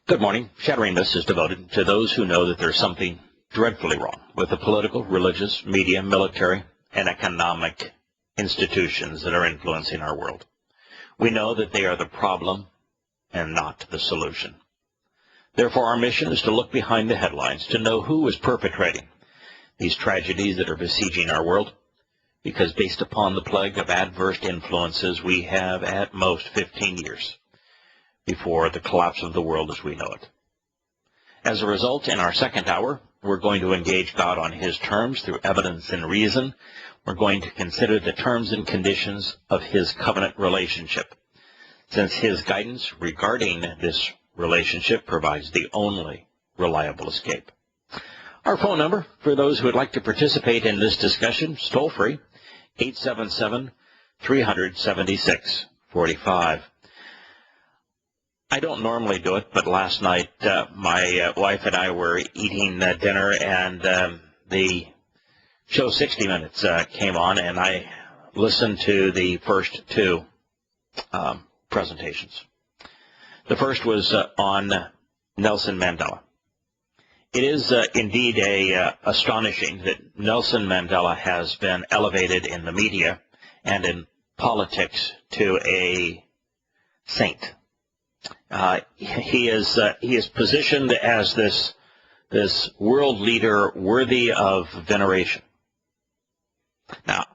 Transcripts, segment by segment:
Good morning. Shattering Myths is devoted to those who know that there's something dreadfully wrong with the political, religious, media, military, and economic institutions that are influencing our world. We know that they are the problem and not the solution. Therefore, our mission is to look behind the headlines, to know who is perpetrating these tragedies that are besieging our world, because based upon the plague of adverse influences, we have at most 15 years before the collapse of the world as we know it. As a result, in our second hour, we're going to engage God on his terms through evidence and reason. We're going to consider the terms and conditions of his covenant relationship, since his guidance regarding this relationship provides the only reliable escape. Our phone number for those who would like to participate in this discussion is toll-free, 877-376-45. I don't normally do it, but last night my wife and I were eating dinner, and the show 60 Minutes came on, and I listened to the first two presentations. The first was on Nelson Mandela. It is indeed astonishing that Nelson Mandela has been elevated in the media and in politics to a saint. He is positioned as this world leader worthy of veneration. Now,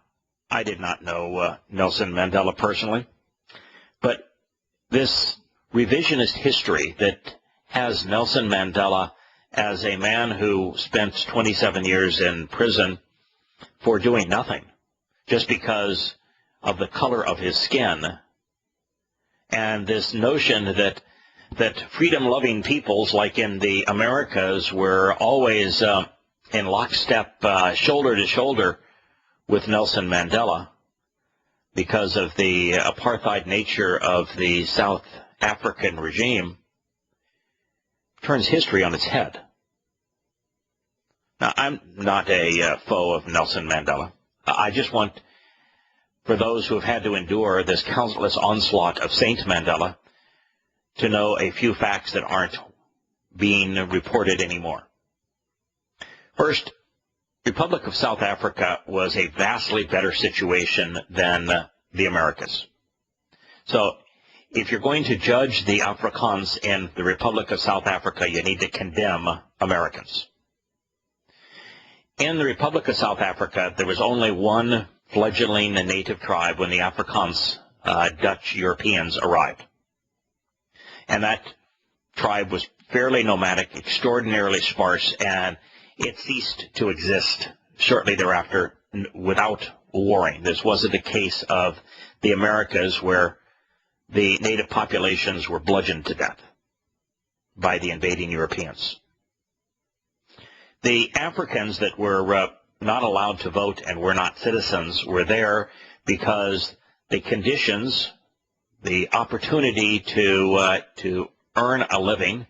I did not know Nelson Mandela personally, but this revisionist history that has Nelson Mandela as a man who spent 27 years in prison for doing nothing, just because of the color of his skin, and this notion that freedom-loving peoples like in the Americas were always in lockstep, shoulder to shoulder with Nelson Mandela because of the apartheid nature of the South African regime, turns history on its head. Now, I'm not a foe of Nelson Mandela. I just want, for those who have had to endure this countless onslaught of Saint Mandela, to know a few facts that aren't being reported anymore. First, Republic of South Africa was a vastly better situation than the Americas. So if you're going to judge the Afrikaans in the Republic of South Africa, you need to condemn Americans. In the Republic of South Africa, there was only one fledgling native tribe when the Afrikaans Dutch Europeans arrived. And that tribe was fairly nomadic, extraordinarily sparse, and it ceased to exist shortly thereafter without warring. This wasn't a case of the Americas where the native populations were bludgeoned to death by the invading Europeans. The Africans that were not allowed to vote and were not citizens were there because the conditions, the opportunity to earn a living,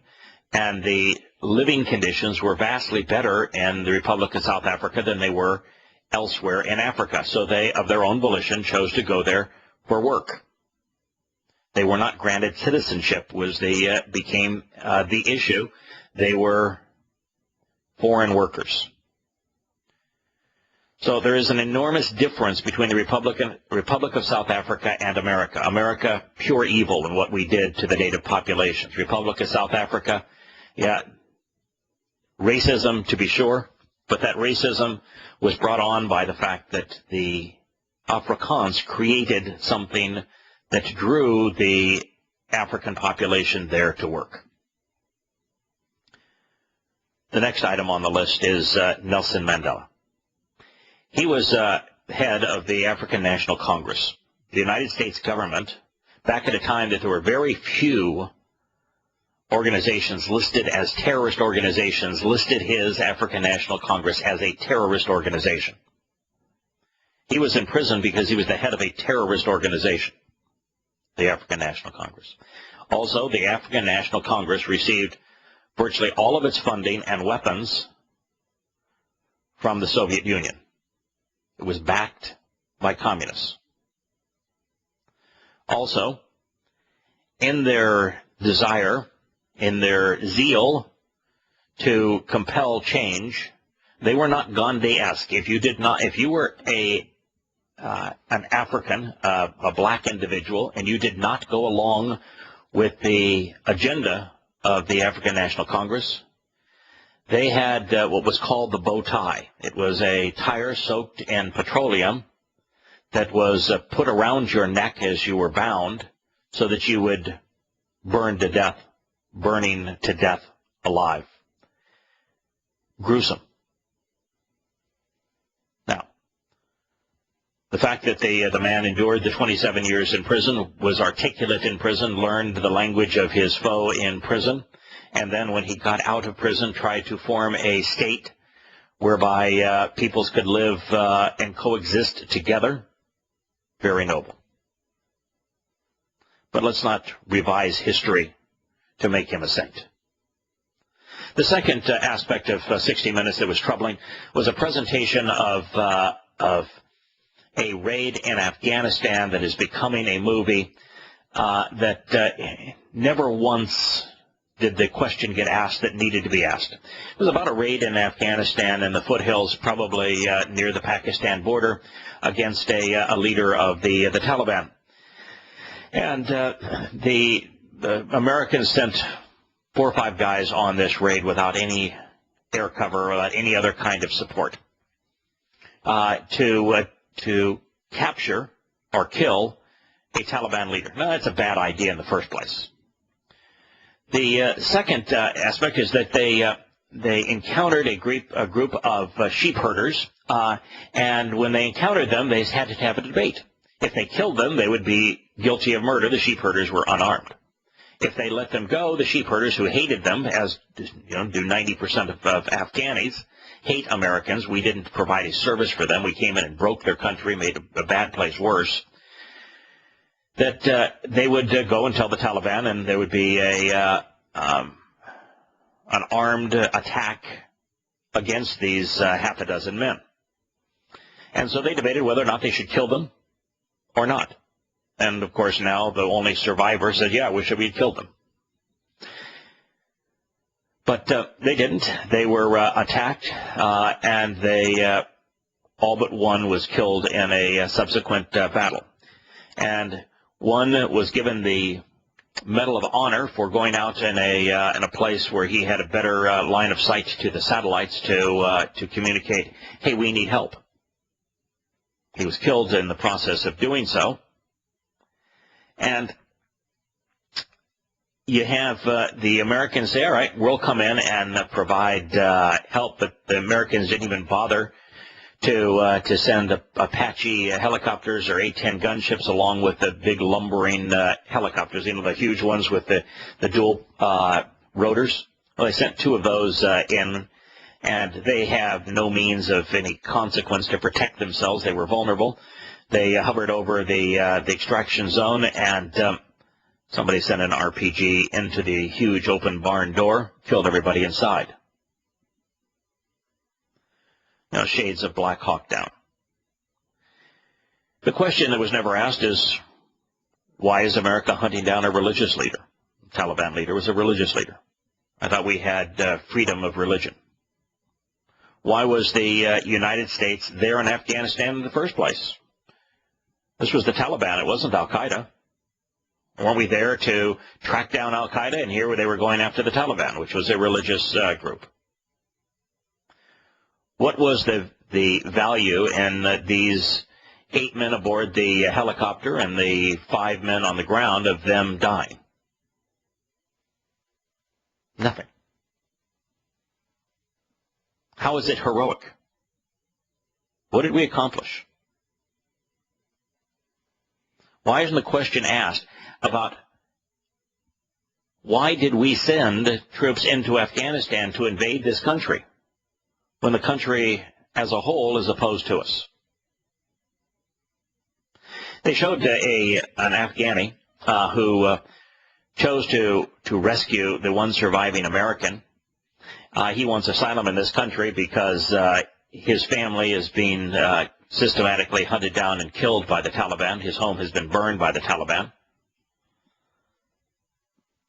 and the living conditions were vastly better in the Republic of South Africa than they were elsewhere in Africa. So they, of their own volition, chose to go there for work. They were not granted citizenship became the issue. They were foreign workers. So there is an enormous difference between the Republic of South Africa and America. America, pure evil in what we did to the native populations. Republic of South Africa, yeah, racism to be sure, but that racism was brought on by the fact that the Afrikaans created something that drew the African population there to work. The next item on the list is Nelson Mandela. He was head of the African National Congress. The United States government, back at a time that there were very few organizations listed as terrorist organizations, listed his African National Congress as a terrorist organization. He was in prison because he was the head of a terrorist organization, the African National Congress. Also, the African National Congress received virtually all of its funding and weapons from the Soviet Union. It was backed by communists. Also, in their desire in their zeal to compel change, they were not Gandhi-esque. If you were an African, a black individual, and you did not go along with the agenda of the African National Congress, they had what was called the bow tie. It was a tire soaked in petroleum that was put around your neck as you were bound so that you would burn to death, burning to death alive. Gruesome. Now, the fact that the man endured the 27 years in prison, was articulate in prison, learned the language of his foe in prison, and then when he got out of prison tried to form a state whereby peoples could live and coexist together, very noble. But let's not revise history to make him a saint. The second aspect of 60 Minutes that was troubling was a presentation of a raid in Afghanistan that is becoming a movie that never once did the question get asked that needed to be asked. It was about a raid in Afghanistan in the foothills, probably near the Pakistan border, against a leader of the Taliban. And the Americans sent 4 or 5 guys on this raid without any air cover or without any other kind of support to capture or kill a Taliban leader. Now, that's a bad idea in the first place. The second aspect is that they encountered a group of sheep herders, and when they encountered them, they had to have a debate. If they killed them, they would be guilty of murder. The sheep herders were unarmed. If they let them go, the sheep herders, who hated them, as do 90% of Afghanis, hate Americans. We didn't provide a service for them. We came in and broke their country, made a bad place worse. That they would go and tell the Taliban, and there would be an armed attack against these half a dozen men. And so they debated whether or not they should kill them or not. And, of course, now the only survivor said, yeah, we should have killed them. But they didn't. They were attacked, and they all but one was killed in a subsequent battle. And one was given the Medal of Honor for going out in a place where he had a better line of sight to the satellites to communicate, hey, we need help. He was killed in the process of doing so. And you have the Americans say, all right, we'll come in and provide help, but the Americans didn't even bother to send Apache helicopters or A-10 gunships along with the big lumbering helicopters, the huge ones with the dual rotors. Well, they sent 2 of those in, and they have no means of any consequence to protect themselves. They were vulnerable. They hovered over the extraction zone, and somebody sent an RPG into the huge open barn door, killed everybody inside. Now, shades of Black Hawk Down. The question that was never asked is, why is America hunting down a religious leader? The Taliban leader was a religious leader. I thought we had freedom of religion. Why was the United States there in Afghanistan in the first place? This was the Taliban. It wasn't al-Qaeda. Weren't we there to track down al-Qaeda? And here they were going after the Taliban, which was a religious group. What was the value in these 8 men aboard the helicopter and the 5 men on the ground of them dying? Nothing. How is it heroic? What did we accomplish? Why isn't the question asked about why did we send troops into Afghanistan to invade this country when the country as a whole is opposed to us? They showed an Afghani who chose to rescue the one surviving American. He wants asylum in this country because his family is being systematically hunted down and killed by the Taliban. His home has been burned by the Taliban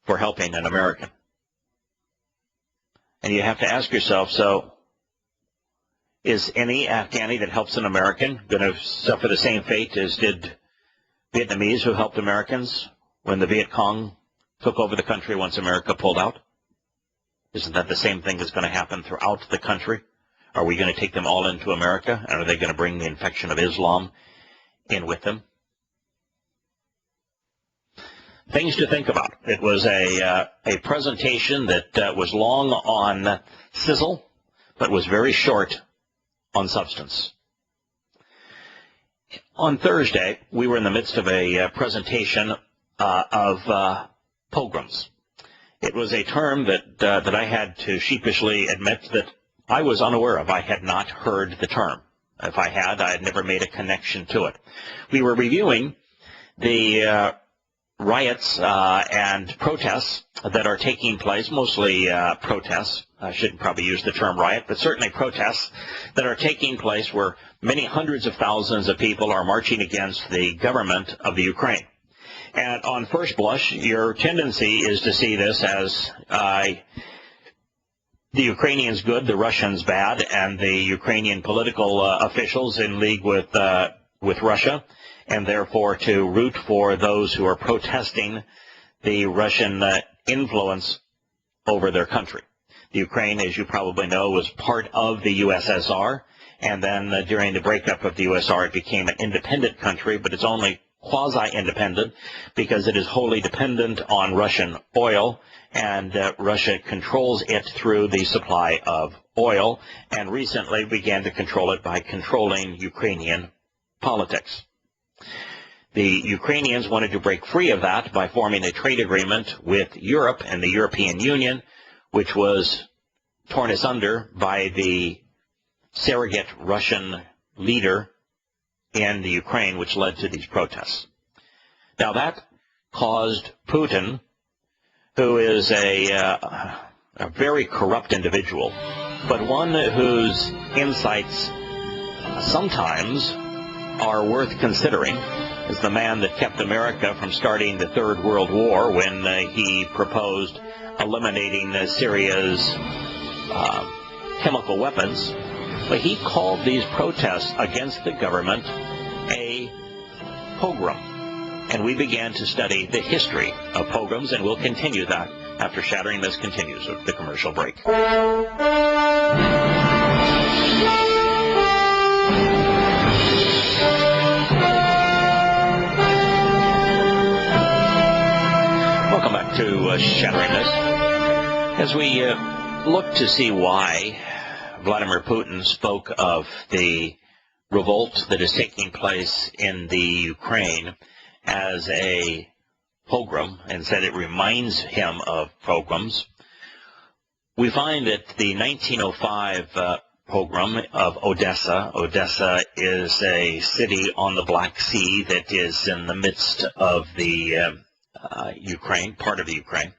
for helping an American. And you have to ask yourself, so is any Afghani that helps an American going to suffer the same fate as did Vietnamese who helped Americans when the Viet Cong took over the country once America pulled out? Isn't that the same thing that's going to happen throughout the country? Are we going to take them all into America? And are they going to bring the infection of Islam in with them? Things to think about. It was a presentation that was long on sizzle, but was very short on substance. On Thursday, we were in the midst of a presentation of pogroms. It was a term that I had to sheepishly admit that I was unaware of. I had not heard the term. If I had never made a connection to it. We were reviewing the riots and protests that are taking place, mostly protests. I shouldn't probably use the term riot, but certainly protests that are taking place where many hundreds of thousands of people are marching against the government of the Ukraine. And on first blush, your tendency is to see this as the Ukrainians good, the Russians bad, and the Ukrainian political officials in league with Russia, and therefore to root for those who are protesting the Russian influence over their country. The Ukraine, as you probably know, was part of the USSR, and then during the breakup of the USSR, it became an independent country, but it's only quasi-independent because it is wholly dependent on Russian oil, and Russia controls it through the supply of oil, and recently began to control it by controlling Ukrainian politics. The Ukrainians wanted to break free of that by forming a trade agreement with Europe and the European Union, which was torn asunder by the surrogate Russian leader in the Ukraine, which led to these protests. Now that caused Putin, who is a very corrupt individual, but one whose insights sometimes are worth considering, as the man that kept America from starting the Third World War when he proposed eliminating Syria's chemical weapons. But he called these protests against the government a pogrom. And we began to study the history of pogroms, and we'll continue that after Shattering Myths continues with the commercial break. Welcome back to Shattering Myths. As we look to see why Vladimir Putin spoke of the revolt that is taking place in the Ukraine as a pogrom and said it reminds him of pogroms, we find that the 1905 pogrom of Odessa. Odessa is a city on the Black Sea that is in the midst of the Ukraine, part of the Ukraine.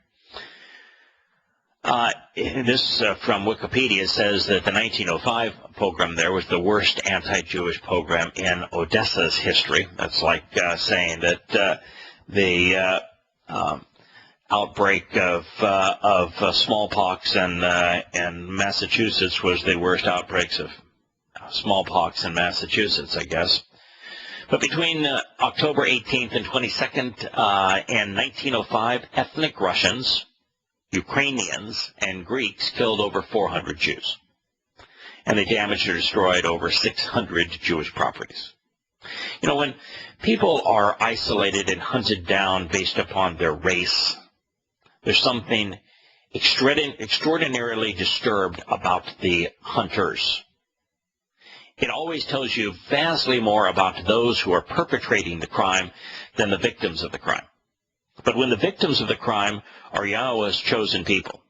This from Wikipedia says that the 1905 pogrom there was the worst anti-Jewish pogrom in Odessa's history. That's like saying that the outbreak of smallpox in Massachusetts was the worst outbreaks of smallpox in Massachusetts, I guess. But between October 18th and 22nd in 1905, ethnic Russians, Ukrainians, and Greeks killed over 400 Jews. And they damaged or destroyed over 600 Jewish properties. You know, when people are isolated and hunted down based upon their race, there's something extraordinarily disturbed about the hunters. It always tells you vastly more about those who are perpetrating the crime than the victims of the crime. But when the victims of the crime are Yahowah's chosen people,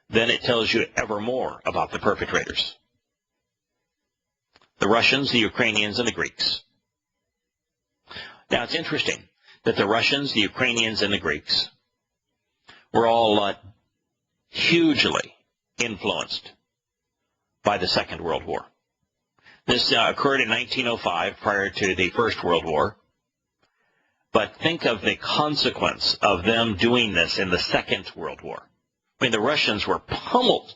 then it tells you ever more about the perpetrators. The Russians, the Ukrainians, and the Greeks. Now it's interesting that the Russians, the Ukrainians, and the Greeks were all hugely influenced by the Second World War. This occurred in 1905, prior to the First World War. But think of the consequence of them doing this in the Second World War, I mean, the Russians were pummeled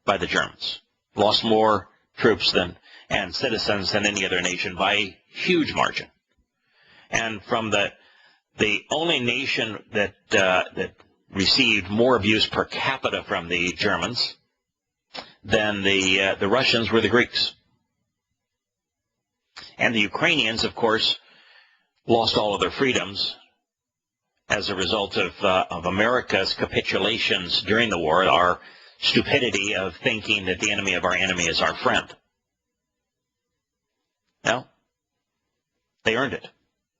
by the Germans, lost more troops and citizens than any other nation by a huge margin. And from the only nation that received more abuse per capita from the Germans than the Russians were the Greeks. And the Ukrainians, of course, lost all of their freedoms as a result of America's capitulations during the war, our stupidity of thinking that the enemy of our enemy is our friend. Well, they earned it.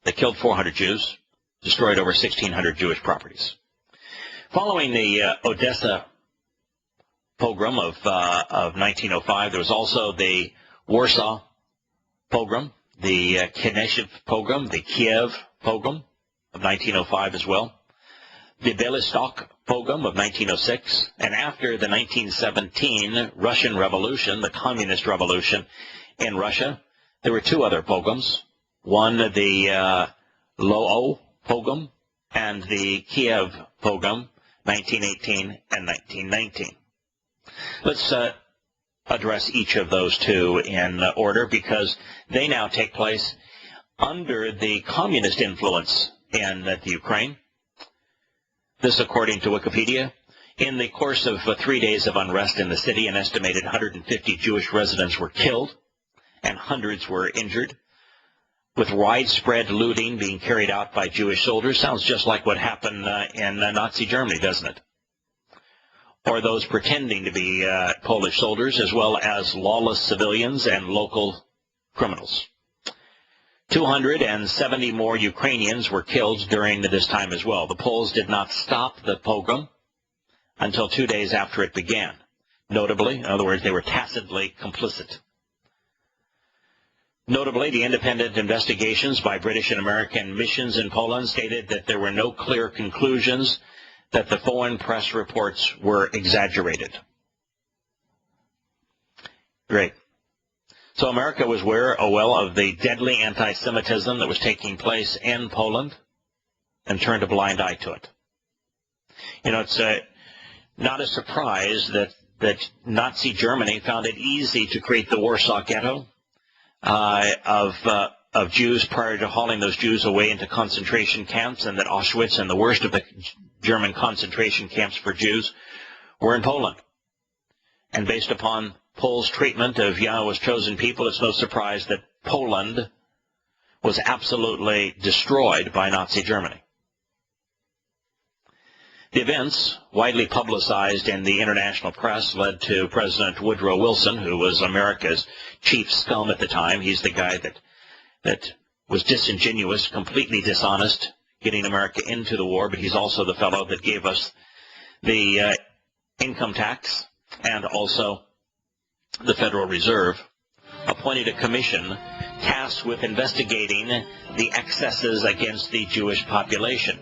They killed 400 Jews, destroyed over 1,600 Jewish properties. Following the Odessa pogrom of 1905, there was also the Warsaw pogrom, the Kiev pogrom, the Kiev pogrom of 1905 as well, the Bialystok pogrom of 1906, and after the 1917 Russian Revolution, the Communist Revolution in Russia, there were two other pogroms. One, the Lwów pogrom, and the Kiev pogrom, 1918 and 1919. Let's address each of those two in order, because they now take place under the communist influence in the Ukraine. This according to Wikipedia. In the course of 3 days of unrest in the city, an estimated 150 Jewish residents were killed and hundreds were injured, with widespread looting being carried out by Jewish soldiers. Sounds just like what happened in Nazi Germany, doesn't it? Or those pretending to be Polish soldiers, as well as lawless civilians and local criminals. 270 more Ukrainians were killed during this time as well. The Poles did not stop the pogrom until 2 days after it began. Notably, in other words, they were tacitly complicit. Notably, the independent investigations by British and American missions in Poland stated that there were no clear conclusions, that the foreign press reports were exaggerated. Great. So America was aware, of the deadly anti-Semitism that was taking place in Poland and turned a blind eye to it. You know, it's not a surprise that Nazi Germany found it easy to create the Warsaw Ghetto of Jews prior to hauling those Jews away into concentration camps, and that Auschwitz and the worst of the German concentration camps for Jews were in Poland. And based upon Poles' treatment of Yahowah's chosen people, it's no surprise that Poland was absolutely destroyed by Nazi Germany. The events, widely publicized in the international press, led to President Woodrow Wilson, who was America's chief scum at the time. He's the guy that was disingenuous, completely dishonest, getting America into the war, but he's also the fellow that gave us the income tax and also the Federal Reserve, appointed a commission tasked with investigating the excesses against the Jewish population.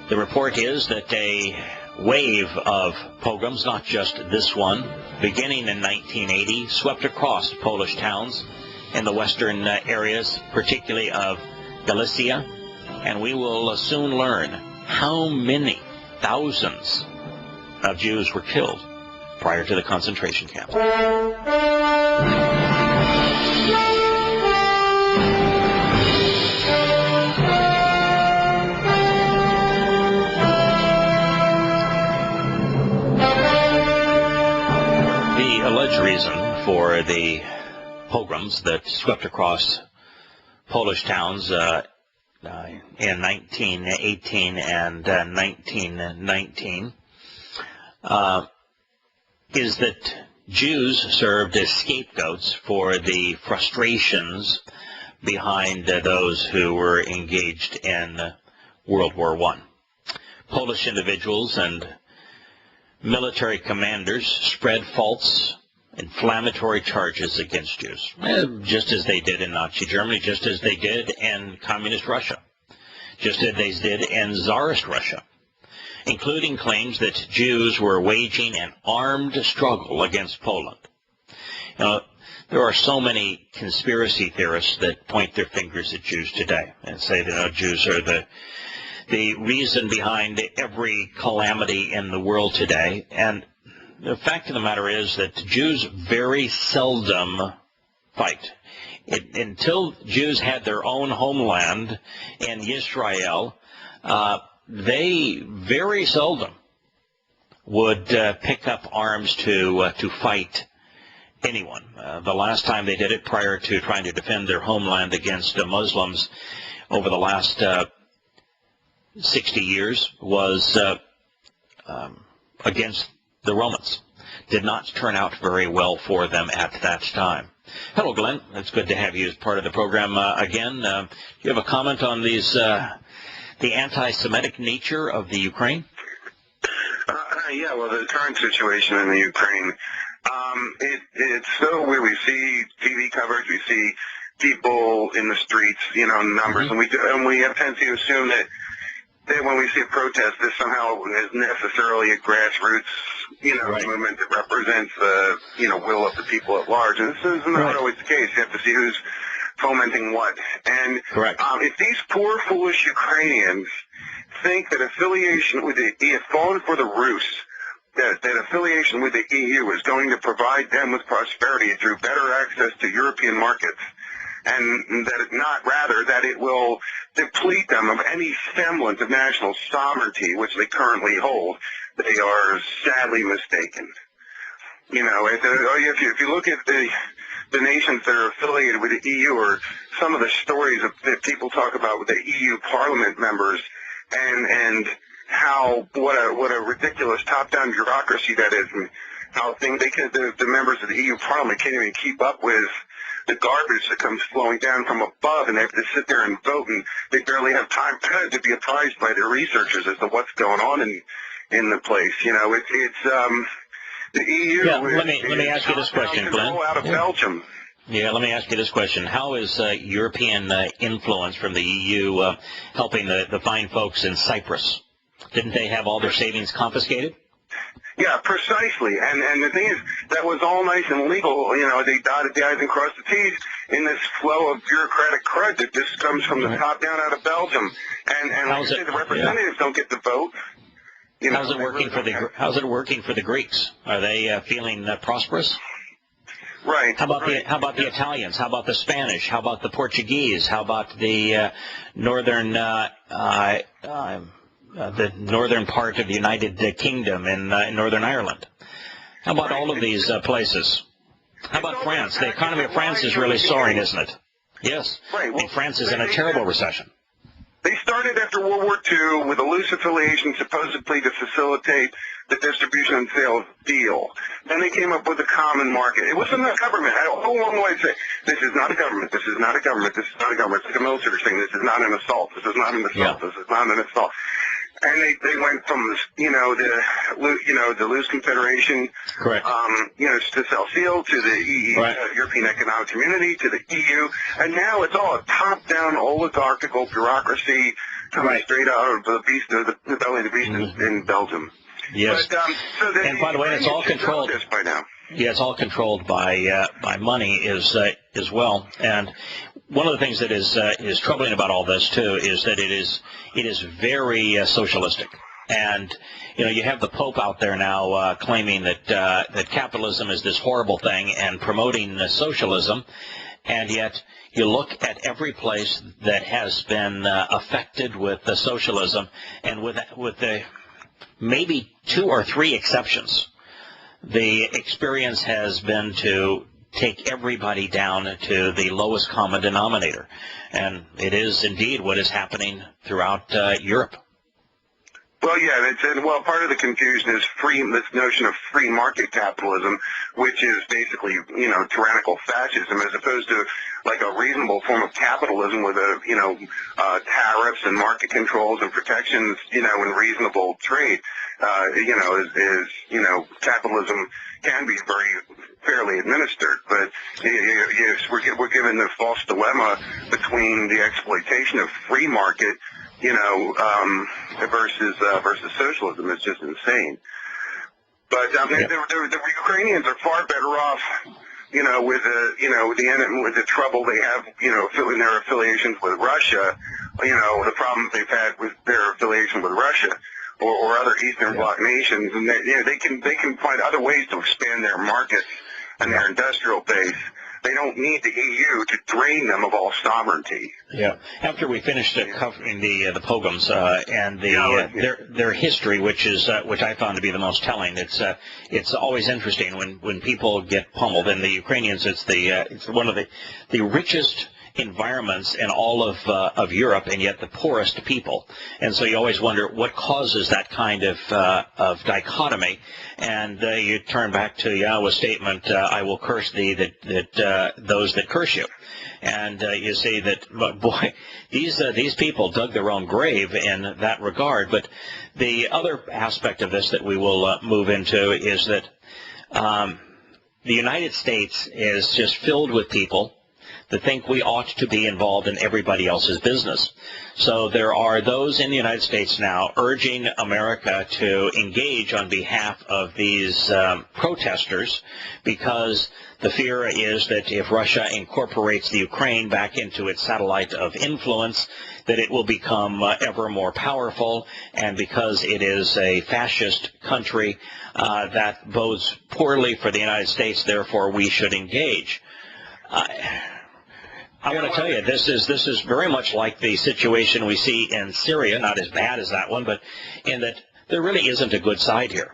The report is that a wave of pogroms, not just this one, beginning in 1980, swept across Polish towns in the western areas, particularly of Galicia, and we will soon learn how many thousands of Jews were killed prior to the concentration camps. The alleged reason for the pogroms that swept across Polish towns in 1918 and 1919 is that Jews served as scapegoats for the frustrations behind those who were engaged in World War I. Polish individuals and military commanders spread false, inflammatory charges against Jews, just as they did in Nazi Germany, just as they did in Communist Russia, just as they did in Tsarist Russia, including claims that Jews were waging an armed struggle against Poland. Now, there are so many conspiracy theorists that point their fingers at Jews today and say that Jews are the reason behind every calamity in the world today. And the fact of the matter is that Jews very seldom fight. Until Jews had their own homeland in Israel, they very seldom would pick up arms to fight anyone. The last time they did it, prior to trying to defend their homeland against Muslims over the last 60 years, was against the Romans. Did not turn out very well for them at that time. Hello, Glenn. It's good to have you as part of the program again. Do you have a comment on these, the anti-Semitic nature of the Ukraine? Yeah, well, the current situation in the Ukraine, it's so weird. We see TV coverage, we see people in the streets, numbers, and we have a tendency to assume that when we see a protest, this somehow is necessarily a grassroots, movement that represents the, will of the people at large. And this is not always the case. You have to see who's fomenting what. And if these poor, foolish Ukrainians think that affiliation with the EU, fallen for the ruse, that affiliation with the EU is going to provide them with prosperity through better access to European markets, and that it will deplete them of any semblance of national sovereignty which they currently hold, they are sadly mistaken. If you look at the nations that are affiliated with the EU, or some of the stories that people talk about with the EU Parliament members, and what a ridiculous top-down bureaucracy that is, and how the members of the EU Parliament can't even keep up with the garbage that comes flowing down from above, and they have to sit there and vote, and they barely have time to be apprised by their researchers as to what's going on in the place. The EU. Yeah, let me ask you this question, Glenn. Out of Belgium. Yeah, let me ask you this question. How is European influence from the EU helping the fine folks in Cyprus? Didn't they have all their savings confiscated? Yeah, precisely. And the thing is, that was all nice and legal. They dotted the I's and crossed the T's in this flow of bureaucratic crud that just comes from the top down out of Belgium. And like I say, the representatives don't get the vote. How's it working for the Greeks? Are they feeling prosperous? Right. How about the Italians? How about the Spanish? How about the Portuguese? How about the northern part of the United Kingdom in Northern Ireland? How about all of these places? How about France? The economy of France is really soaring, isn't it? Yes. Right. Well, France is in a terrible recession. They started after World War II with a loose affiliation supposedly to facilitate the distribution and sale of steel. Then they came up with a common market. It wasn't a government. I don't know why I say, this is not a government, this is not a government, this is not a government. It's like a military thing. This is not an assault. This is not an assault. This is not an assault. And they went from the loose confederation, correct, to sell steel, to the European Economic Community, to the EU, and now it's all a top-down oligarchical bureaucracy coming straight out of the beast, the belly of the beast in Belgium. Yes. But, and by the way, it's all controlled by now. Yeah, it's all controlled by money as well. And one of the things that is troubling about all this too is that it is very socialistic. And you have the Pope out there now claiming that capitalism is this horrible thing and promoting socialism, and yet you look at every place that has been affected with the socialism, and with the maybe 2 or 3 exceptions, the experience has been to take everybody down to the lowest common denominator. And it is indeed what is happening throughout Europe. Well, yeah, part of the confusion is this notion of free market capitalism, which is basically, tyrannical fascism, as opposed to like a reasonable form of capitalism with tariffs and market controls and protections, and reasonable trade. Capitalism can be fairly administered, but we're given the false dilemma between the exploitation of free market, versus socialism. Is just insane. But the Ukrainians are far better off with the trouble they have, in their affiliations with Russia, the problems they've had with their affiliation with Russia or other Eastern Bloc nations, and they can find other ways to expand their markets and their industrial base. They don't need the EU to drain them of all sovereignty. Yeah. After we finished covering the pogroms and their history, which I found to be the most telling, it's always interesting when people get pummeled. And the Ukrainians, it's one of the richest environments in all of Europe, and yet the poorest people. And so you always wonder what causes that kind of dichotomy. And you turn back to Yahowah's statement, "I will curse thee that those that curse you." And you see that, boy, these people dug their own grave in that regard. But the other aspect of this that we will move into is that the United States is just filled with people that think we ought to be involved in everybody else's business. So there are those in the United States now urging America to engage on behalf of these protesters, because the fear is that if Russia incorporates the Ukraine back into its satellite of influence, that it will become ever more powerful, and because it is a fascist country, that bodes poorly for the United States, therefore we should engage. I want to tell you, this is very much like the situation we see in Syria, not as bad as that one, but in that there really isn't a good side here.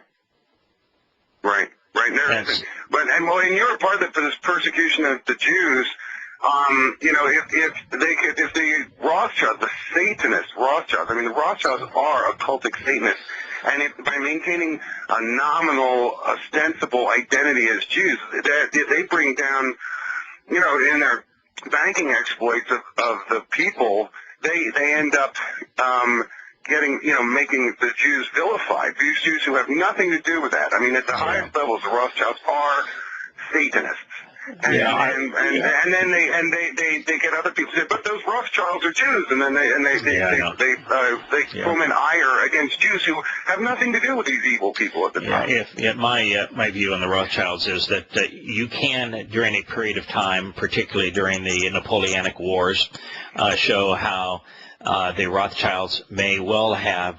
Right. There isn't. And you're a part of this persecution of the Jews. If the Rothschilds, the Satanist Rothschilds, the Rothschilds are occultic Satanists, and by maintaining a nominal, ostensible identity as Jews, they bring down, in their banking exploits of the people, they end up making the Jews vilified. These Jews who have nothing to do with that. At the highest levels, the Rothschilds are Satanists. And then they get other people to say, but those Rothschilds are Jews, and then they foment ire against Jews who have nothing to do with these evil people at the time. My view on the Rothschilds is that you can, during a period of time, particularly during the Napoleonic Wars, show how the Rothschilds may well have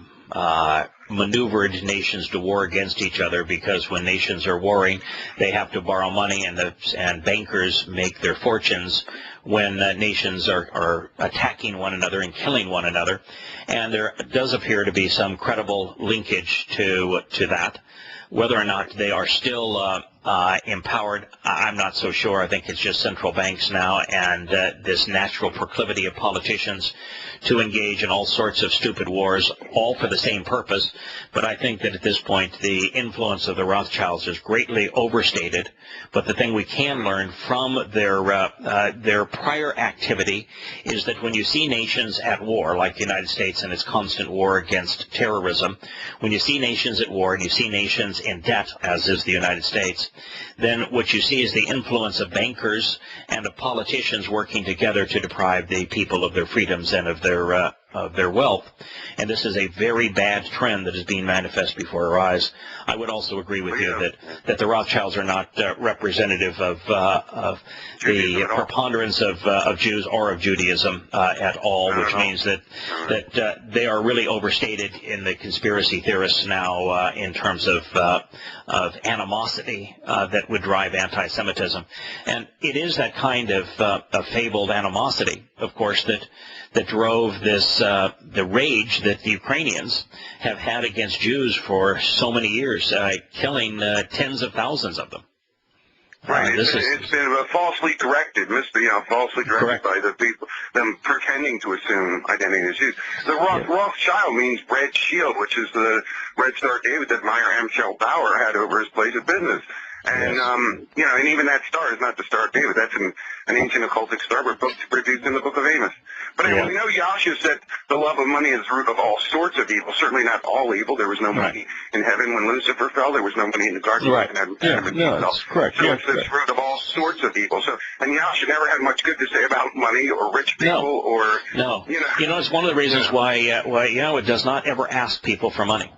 maneuvered nations to war against each other, because when nations are warring, they have to borrow money, and bankers make their fortunes when nations are attacking one another and killing one another. And there does appear to be some credible linkage to that. Whether or not they are still empowered, I'm not so sure. I think it's just central banks now and this natural proclivity of politicians to engage in all sorts of stupid wars, all for the same purpose. But I think that at this point, the influence of the Rothschilds is greatly overstated. But the thing we can learn from their prior activity is that when you see nations at war, like the United States and its constant war against terrorism, when you see nations at war and you see nations in debt, as is the United States, then what you see is the influence of bankers and of politicians working together to deprive the people of their freedoms and of their wealth. And this is a very bad trend that is being manifest before our eyes. I would also agree with you that the Rothschilds are not representative of the preponderance of Jews or of Judaism at all, which means that they are really overstated in the conspiracy theorists now in terms of animosity that would drive anti-Semitism. And it is that kind of fabled animosity, of course, that drove this the rage that the Ukrainians have had against Jews for so many years, killing tens of thousands of them. Right. It's been falsely directed, falsely directed Correct. by the people, them pretending to assume identity as Jews. The Rothschild means red shield, which is the red Star of David that Meyer Amschel Bauer had over his place of business. And, and even that star is not the Star of David. That's an ancient occultic star produced in the book of Amos. But we know Yahshua said the love of money is the root of all sorts of evil, certainly not all evil. There was no money in heaven when Lucifer fell. There was no money in the garden when Adam that's correct. So it's the root of all sorts of evil. So, and Yahshua never had much good to say about money or rich people it's one of the reasons why Yahweh does not ever ask people for money.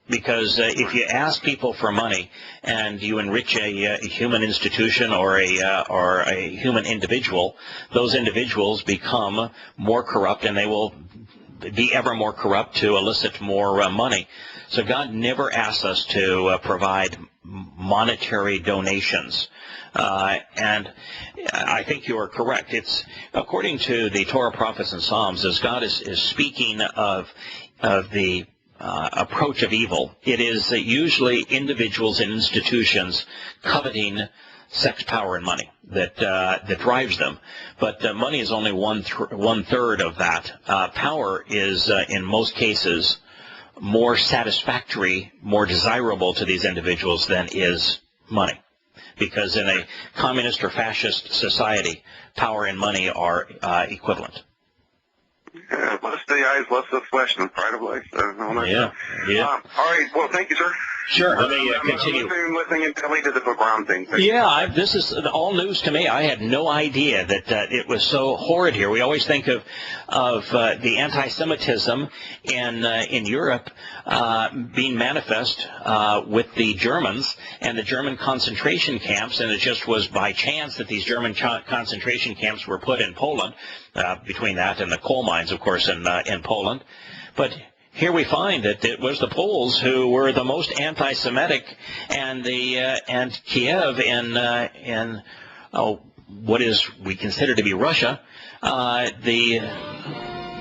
Because if you ask people for money and you enrich a human institution or a human individual, those individuals become more corrupt, and they will be ever more corrupt to elicit more money. So God never asks us to provide monetary donations. And I think you are correct. It's according to the Torah, prophets, and Psalms, as God is speaking of the approach of evil, it is usually individuals and institutions coveting sex, power, and money that drives them. But money is only one third of that. Power is, in most cases, more satisfactory, more desirable to these individuals than is money. Because in a communist or fascist society, power and money are equivalent. Yeah, lust of the eyes, lust of the flesh, and the pride of life. Yeah. All right. Well, thank you, sir. Sure. Let me continue. I'm listening intently to the book round thing. Yeah, this is all news to me. I had no idea that it was so horrid here. We always think of the anti-Semitism in Europe being manifest with the Germans and the German concentration camps, and it just was by chance that these German concentration camps were put in Poland. Between that and the coal mines, of course, in Poland. But here we find that it was the Poles who were the most anti-Semitic, and Kiev in what is we consider to be Russia, the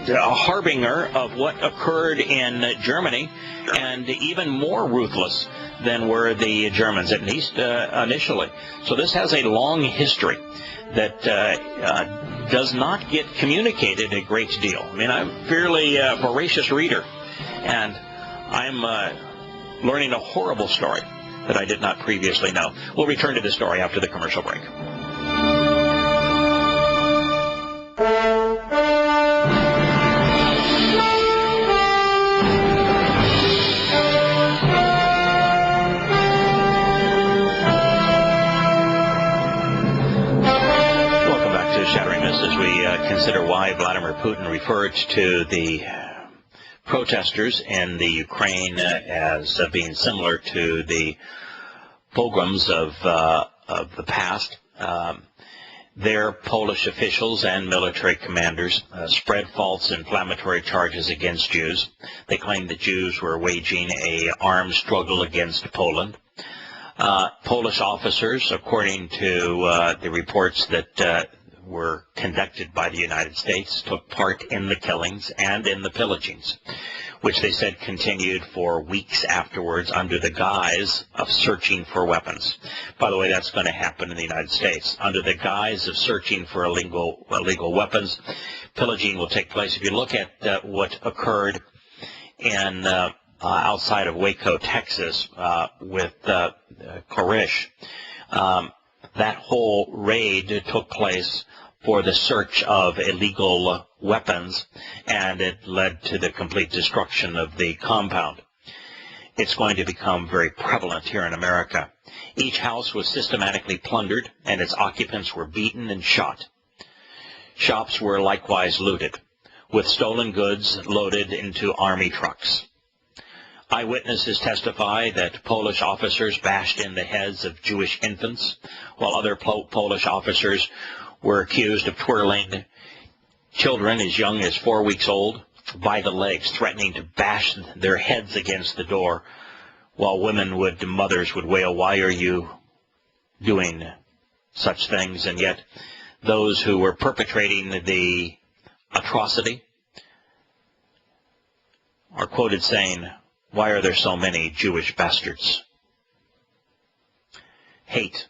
harbinger of what occurred in Germany, and even more ruthless than were the Germans, at least initially. So this has a long history that does not get communicated a great deal. I mean, I'm a fairly voracious reader, and I'm learning a horrible story that I did not previously know. We'll return to this story after the commercial break. Shattering Myths, as we consider why Vladimir Putin referred to the protesters in the Ukraine as being similar to the pogroms of the past. Their Polish officials and military commanders spread false inflammatory charges against Jews. They claimed that Jews were waging an armed struggle against Poland. Polish officers, according to the reports that were conducted by the United States, took part in the killings and in the pillagings, which they said continued for weeks afterwards under the guise of searching for weapons. By the way, that's going to happen in the United States. Under the guise of searching for illegal weapons, pillaging will take place. If you look at what occurred in outside of Waco, Texas, with Koresh, that whole raid took place for the search of illegal weapons, and it led to the complete destruction of the compound. It's going to become very prevalent here in America. Each house was systematically plundered, and its occupants were beaten and shot. Shops were likewise looted, with stolen goods loaded into army trucks. Eyewitnesses testify that Polish officers bashed in the heads of Jewish infants, while other Polish officers were accused of twirling children as young as 4 weeks old by the legs, threatening to bash their heads against the door, while mothers would wail, "Why are you doing such things?" And yet those who were perpetrating the atrocity are quoted saying, "Why are there so many Jewish bastards?" Hate,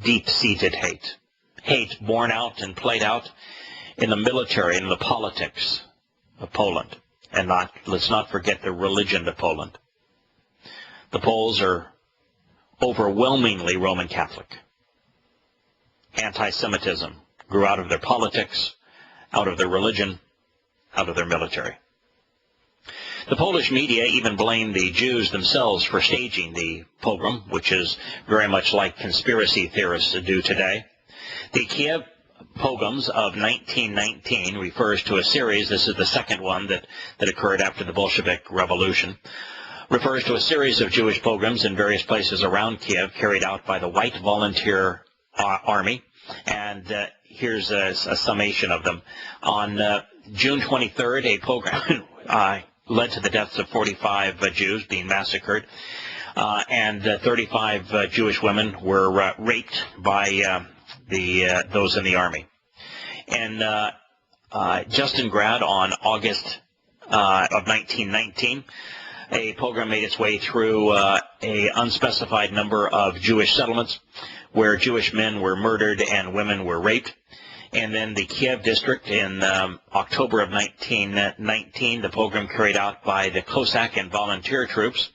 deep-seated hate. Hate borne out and played out in the military and the politics of Poland. And let's not forget the religion of Poland. The Poles are overwhelmingly Roman Catholic. Anti-Semitism grew out of their politics, out of their religion, out of their military. The Polish media even blamed the Jews themselves for staging the pogrom, which is very much like conspiracy theorists do today. The Kiev pogroms of 1919 refers to a series, this is the second one that occurred after the Bolshevik Revolution, refers to a series of Jewish pogroms in various places around Kiev carried out by the White Volunteer Army. And here's a summation of them. On June 23rd, a pogrom led to the deaths of 45 Jews being massacred, and 35 Jewish women were raped by those in the army. And Justingrad on August of 1919, a pogrom made its way through a unspecified number of Jewish settlements where Jewish men were murdered and women were raped. And then the Kiev district in October of 1919, the pogrom carried out by the Cossack and volunteer troops.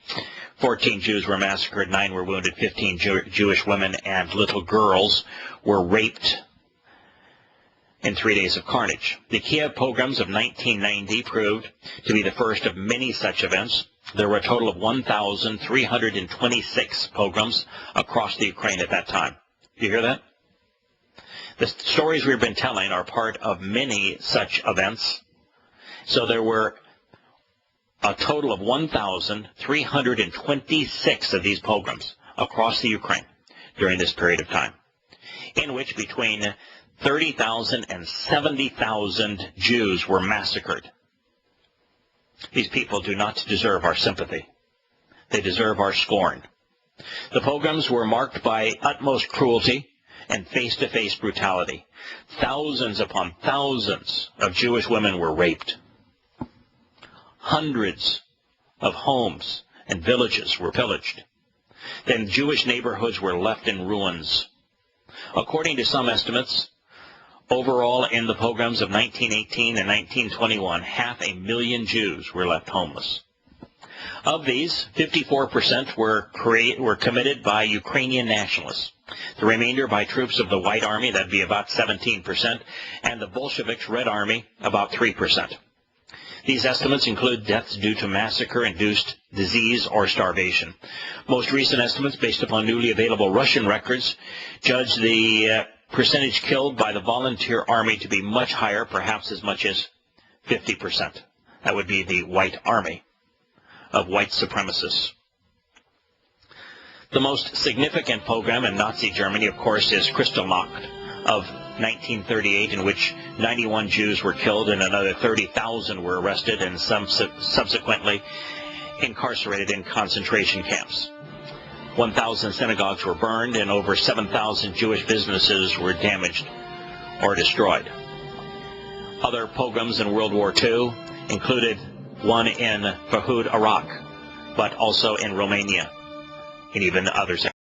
14 Jews were massacred, 9 were wounded, 15 Jewish women and little girls were raped in 3 days of carnage. The Kiev pogroms of 1990 proved to be the first of many such events. There were a total of 1,326 pogroms across the Ukraine at that time. Do you hear that? The stories we've been telling are part of many such events. So there were a total of 1,326 of these pogroms across the Ukraine during this period of time, in which between 30,000 and 70,000 Jews were massacred. These people do not deserve our sympathy. They deserve our scorn. The pogroms were marked by utmost cruelty and face-to-face brutality. Thousands upon thousands of Jewish women were raped. Hundreds of homes and villages were pillaged. Then Jewish neighborhoods were left in ruins. According to some estimates, overall in the pogroms of 1918 and 1921, 500,000 Jews were left homeless. Of these, 54% were committed by Ukrainian nationalists. The remainder by troops of the White Army, that'd be about 17%, and the Bolsheviks' Red Army, about 3%. These estimates include deaths due to massacre-induced disease or starvation. Most recent estimates, based upon newly available Russian records, judge the percentage killed by the volunteer army to be much higher, perhaps as much as 50%. That would be the White Army of white supremacists. The most significant pogrom in Nazi Germany, of course, is Kristallnacht of 1938, in which 91 Jews were killed and another 30,000 were arrested and some subsequently incarcerated in concentration camps. 1,000 synagogues were burned and over 7,000 Jewish businesses were damaged or destroyed. Other pogroms in World War II included one in Fahud, Iraq, but also in Romania and even others.